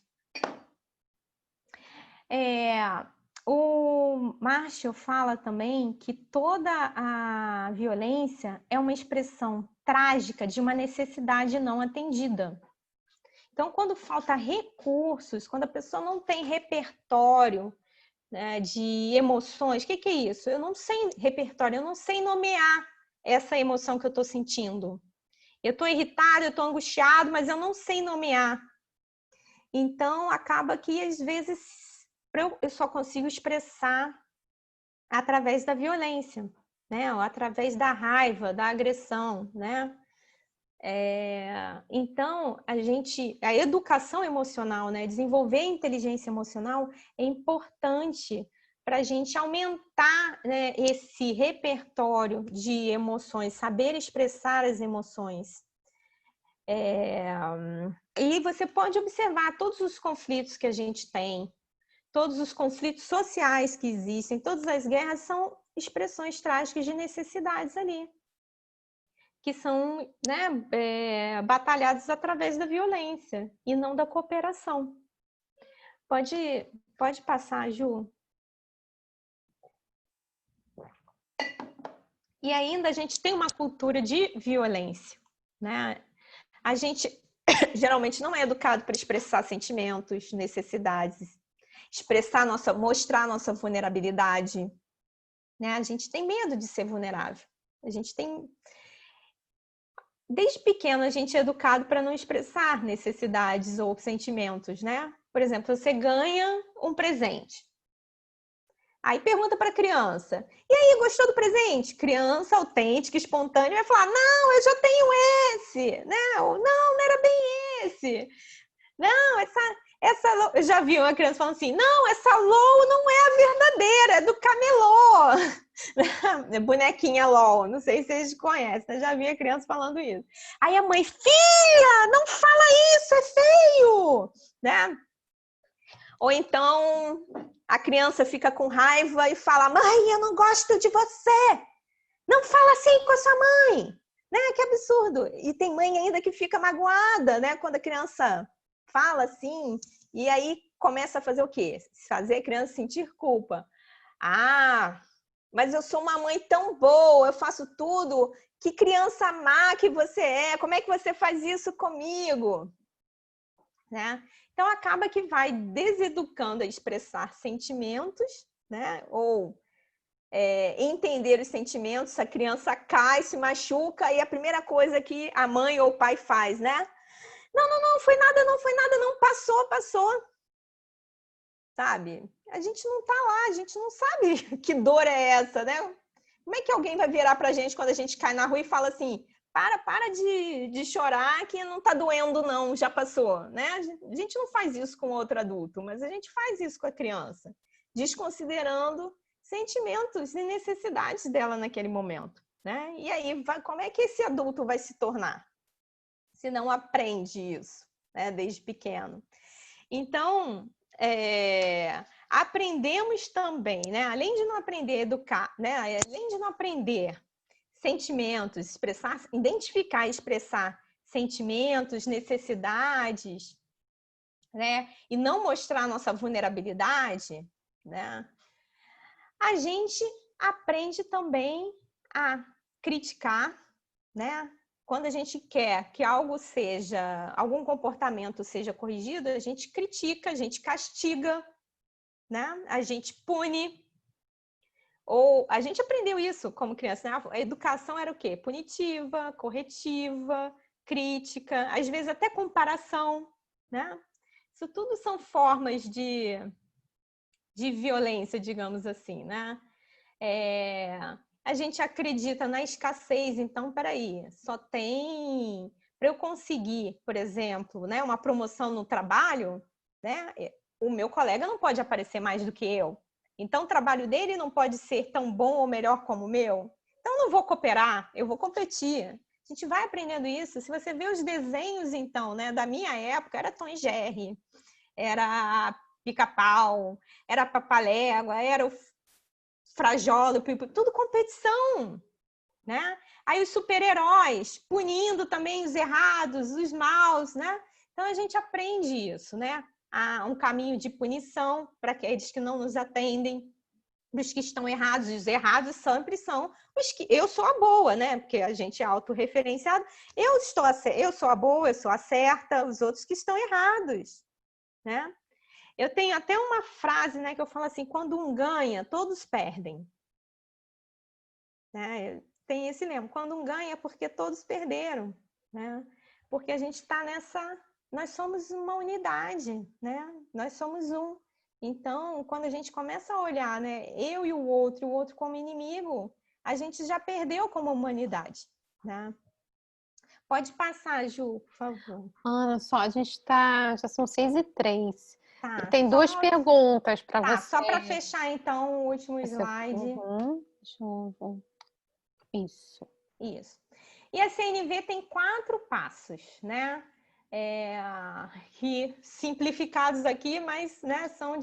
O Marshall fala também que toda a violência é uma expressão trágica de uma necessidade não atendida. Então, quando falta recursos, quando a pessoa não tem repertório, né, de emoções, o que é isso? Eu não sei repertório, eu não sei nomear essa emoção que eu estou sentindo. Eu estou irritada, eu estou angustiado, mas eu não sei nomear. Então, acaba que, às vezes, eu só consigo expressar através da violência, né? Ou através da raiva, da agressão, né? Então, a educação emocional, né? Desenvolver a inteligência emocional é importante para a gente aumentar, né, esse repertório de emoções, saber expressar as emoções. E você pode observar todos os conflitos que a gente tem, todos os conflitos sociais que existem, todas as guerras são expressões trágicas de necessidades ali, que são, né, batalhadas através da violência e não da cooperação. Pode passar, Ju. E ainda a gente tem uma cultura de violência, né? A gente geralmente não é educado para expressar sentimentos, necessidades, mostrar a nossa vulnerabilidade, né? A gente tem medo de ser vulnerável. Desde pequeno a gente é educado para não expressar necessidades ou sentimentos, né? Por exemplo, você ganha um presente. Aí pergunta para a criança: "E aí, gostou do presente?" Criança autêntica, espontânea, vai falar: "Não, eu já tenho esse", né? Ou não era bem esse. Não, eu já vi uma criança falando assim: "Não, essa LOL não é a verdadeira, é do camelô." Bonequinha LOL, não sei se vocês conhecem, eu já vi a criança falando isso. Aí a mãe: "Filha, não fala isso, é feio", né? Ou então a criança fica com raiva e fala: "Mãe, eu não gosto de você. Não fala assim com a sua mãe." Né? Que absurdo. E tem mãe ainda que fica magoada, né? Quando a criança fala assim, e aí começa a fazer o quê? Fazer a criança sentir culpa. "Ah, mas eu sou uma mãe tão boa, eu faço tudo. Que criança má que você é. Como é que você faz isso comigo?" Né? Então, acaba que vai deseducando a expressar sentimentos, né? Ou entender os sentimentos. A criança cai, se machuca, e a primeira coisa que a mãe ou o pai faz, né? Não foi nada, não, passou. Sabe? A gente não tá lá, a gente não sabe que dor é essa, né? Como é que alguém vai virar pra gente quando a gente cai na rua e fala assim: para de chorar que não tá doendo não, já passou, né? A gente não faz isso com outro adulto, mas a gente faz isso com a criança, desconsiderando sentimentos e necessidades dela naquele momento, né? E aí, como é que esse adulto vai se tornar se não aprende isso, né, desde pequeno? Então, aprendemos também, né? Além de não aprender a educar, né? Além de não aprender sentimentos, identificar e expressar sentimentos, necessidades, né? E não mostrar a nossa vulnerabilidade, né? A gente aprende também a criticar, né? Quando a gente quer que algum comportamento seja corrigido, a gente critica, a gente castiga, né? A gente pune. Ou a gente aprendeu isso como criança, né? A educação era o quê? Punitiva, corretiva, crítica, às vezes até comparação, né? Isso tudo são formas de violência, digamos assim, né? A gente acredita na escassez, então, peraí, só tem... Para eu conseguir, por exemplo, né, uma promoção no trabalho, né, o meu colega não pode aparecer mais do que eu. Então, o trabalho dele não pode ser tão bom ou melhor como o meu. Então, eu não vou cooperar, eu vou competir. A gente vai aprendendo isso. Se você vê os desenhos, então, né, da minha época, era Tom e Jerry, era Pica-Pau, Era Papalégua, era o Frajola, tudo competição, né? Aí os super-heróis punindo também os errados, os maus, né? Então a gente aprende isso, né? Há um caminho de punição para aqueles que não nos atendem, dos que estão errados. Os errados sempre são os que... Eu sou a boa, né? Porque a gente é autorreferenciado. Eu sou a boa, eu sou a certa, os outros que estão errados, né? Eu tenho até uma frase, né, que eu falo assim, quando um ganha, todos perdem. Né? Tem esse lema, quando um ganha é porque todos perderam, né? Porque a gente está nessa... Nós somos uma unidade, né? Nós somos um. Então, quando a gente começa a olhar, né, eu e o outro como inimigo, a gente já perdeu como humanidade, né? Pode passar, Ju, por favor. Ana, só, a gente tá... Já são 6h03. Tá, Tem duas perguntas para tá, você. só para fechar, então, o último slide. Deixa eu ver. Isso. Isso. E a CNV tem 4 passos, né? Que simplificados aqui, mas, né, são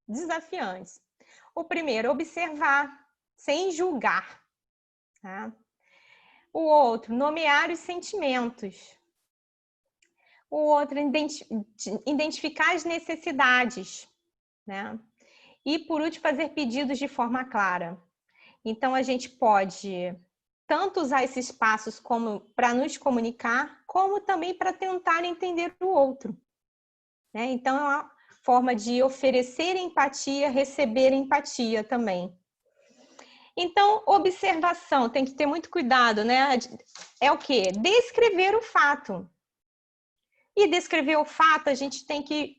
desafiantes. O primeiro, observar, sem julgar. Tá? O outro, nomear os sentimentos. O outro, identificar as necessidades, né? E, por último, fazer pedidos de forma clara. Então, a gente pode tanto usar esses passos como para nos comunicar, como também para tentar entender o outro, né? Então, é uma forma de oferecer empatia, receber empatia também. Então, observação, tem que ter muito cuidado, né? É o quê? Descrever o fato. E descrever o fato, a gente tem que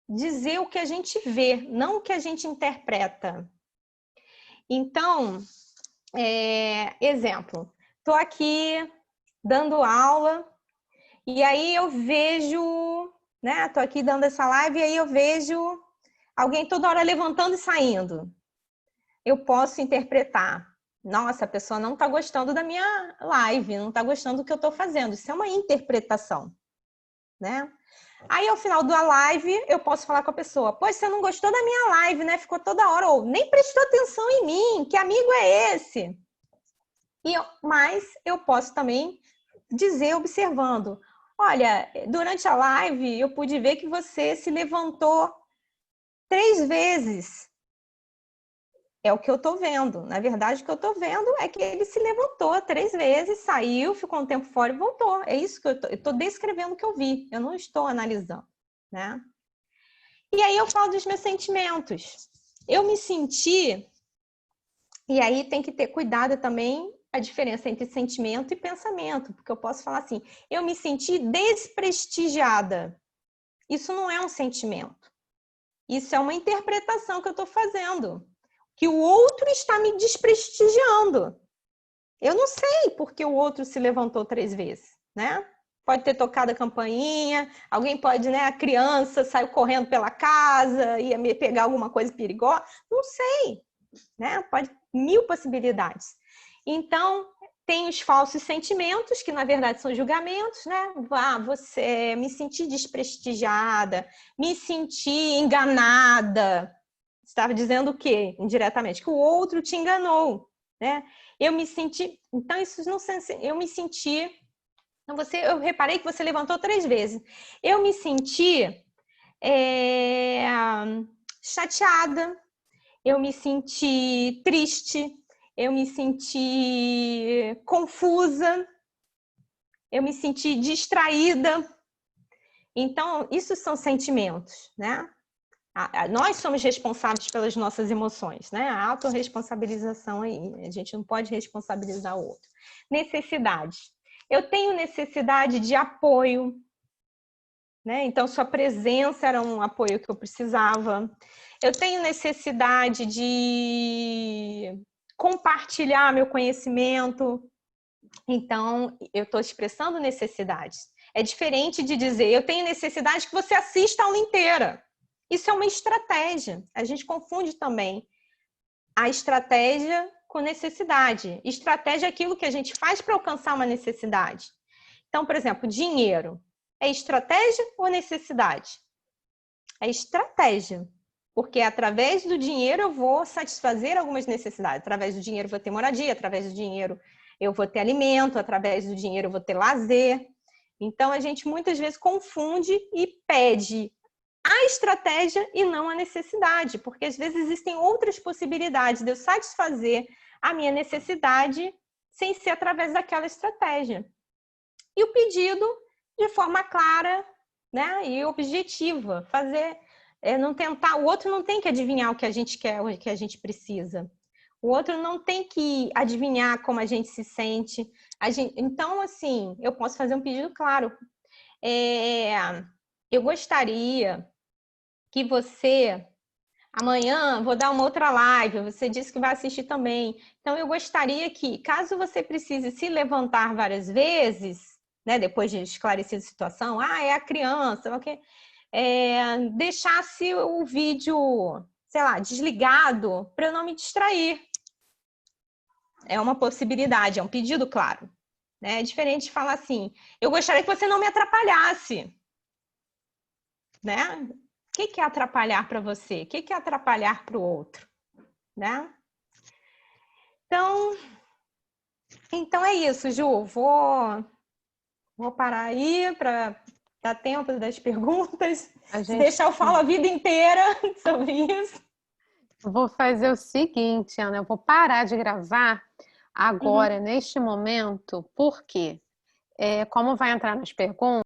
dizer o que a gente vê, não o que a gente interpreta. Então, exemplo, estou aqui dando aula e aí eu vejo, né? Estou aqui dando essa live e aí eu vejo alguém toda hora levantando e saindo. Eu posso interpretar, nossa, a pessoa não está gostando da minha live, não está gostando do que eu estou fazendo. Isso é uma interpretação, né? Aí, ao final da live, eu posso falar com a pessoa, pois você não gostou da minha live, né? Ficou toda hora, ou nem prestou atenção em mim, que amigo é esse? Mas eu posso também dizer, observando, olha, durante a live, eu pude ver que você se levantou 3 vezes. É o que eu estou vendo. Na verdade, o que eu estou vendo é que ele se levantou 3 vezes, saiu, ficou um tempo fora e voltou. É isso que eu estou descrevendo o que eu vi. Eu não estou analisando, né? E aí eu falo dos meus sentimentos. Eu me senti... E aí tem que ter cuidado também a diferença entre sentimento e pensamento. Porque eu posso falar assim, eu me senti desprestigiada. Isso não é um sentimento. Isso é uma interpretação que eu estou fazendo. Que o outro está me desprestigiando. Eu não sei porque o outro se levantou 3 vezes, né? Pode ter tocado a campainha, alguém pode, né? A criança saiu correndo pela casa, ia me pegar alguma coisa perigosa. Não sei, né? Pode 1000 possibilidades. Então, tem os falsos sentimentos, que na verdade são julgamentos, né? Me senti desprestigiada, me senti enganada. Estava dizendo o quê? Indiretamente, que o outro te enganou, né? Eu me senti... Então, isso não... Eu me senti... Eu reparei que você levantou 3 vezes. Eu me senti chateada, eu me senti triste, eu me senti confusa, eu me senti distraída. Então, isso são sentimentos, né? Nós somos responsáveis pelas nossas emoções, né? A autorresponsabilização aí. A gente não pode responsabilizar o outro. Necessidade. Eu tenho necessidade de apoio, né? Então, sua presença era um apoio que eu precisava. Eu tenho necessidade de compartilhar meu conhecimento. Então, eu estou expressando necessidades. É diferente de dizer, eu tenho necessidade que você assista a aula inteira. Isso é uma estratégia. A gente confunde também a estratégia com necessidade. Estratégia é aquilo que a gente faz para alcançar uma necessidade. Então, por exemplo, dinheiro. É estratégia ou necessidade? É estratégia. Porque através do dinheiro eu vou satisfazer algumas necessidades. Através do dinheiro eu vou ter moradia, através do dinheiro eu vou ter alimento, através do dinheiro eu vou ter lazer. Então, a gente muitas vezes confunde e pede a estratégia e não a necessidade, porque às vezes existem outras possibilidades de eu satisfazer a minha necessidade sem ser através daquela estratégia. E o pedido de forma clara, né, e objetiva, fazer, não tentar, o outro não tem que adivinhar o que a gente quer, o que a gente precisa. O outro não tem que adivinhar como a gente se sente. Então, assim, eu posso fazer um pedido claro. Eu gostaria que você... Amanhã vou dar uma outra live, você disse que vai assistir também. Então, eu gostaria que, caso você precise se levantar várias vezes, né, depois de esclarecer a situação, é a criança, okay? Deixasse o vídeo, sei lá, desligado, para eu não me distrair. É uma possibilidade, é um pedido claro. Né? É diferente de falar assim, eu gostaria que você não me atrapalhasse. Né? O que é atrapalhar para você? O que é atrapalhar para o outro? Né? Então é isso, Ju. Vou parar aí para dar tempo das perguntas. Se deixar, eu falo a vida inteira sobre isso. Vou fazer o seguinte, Ana, eu vou parar de gravar agora, neste momento, porque como vai entrar nas perguntas,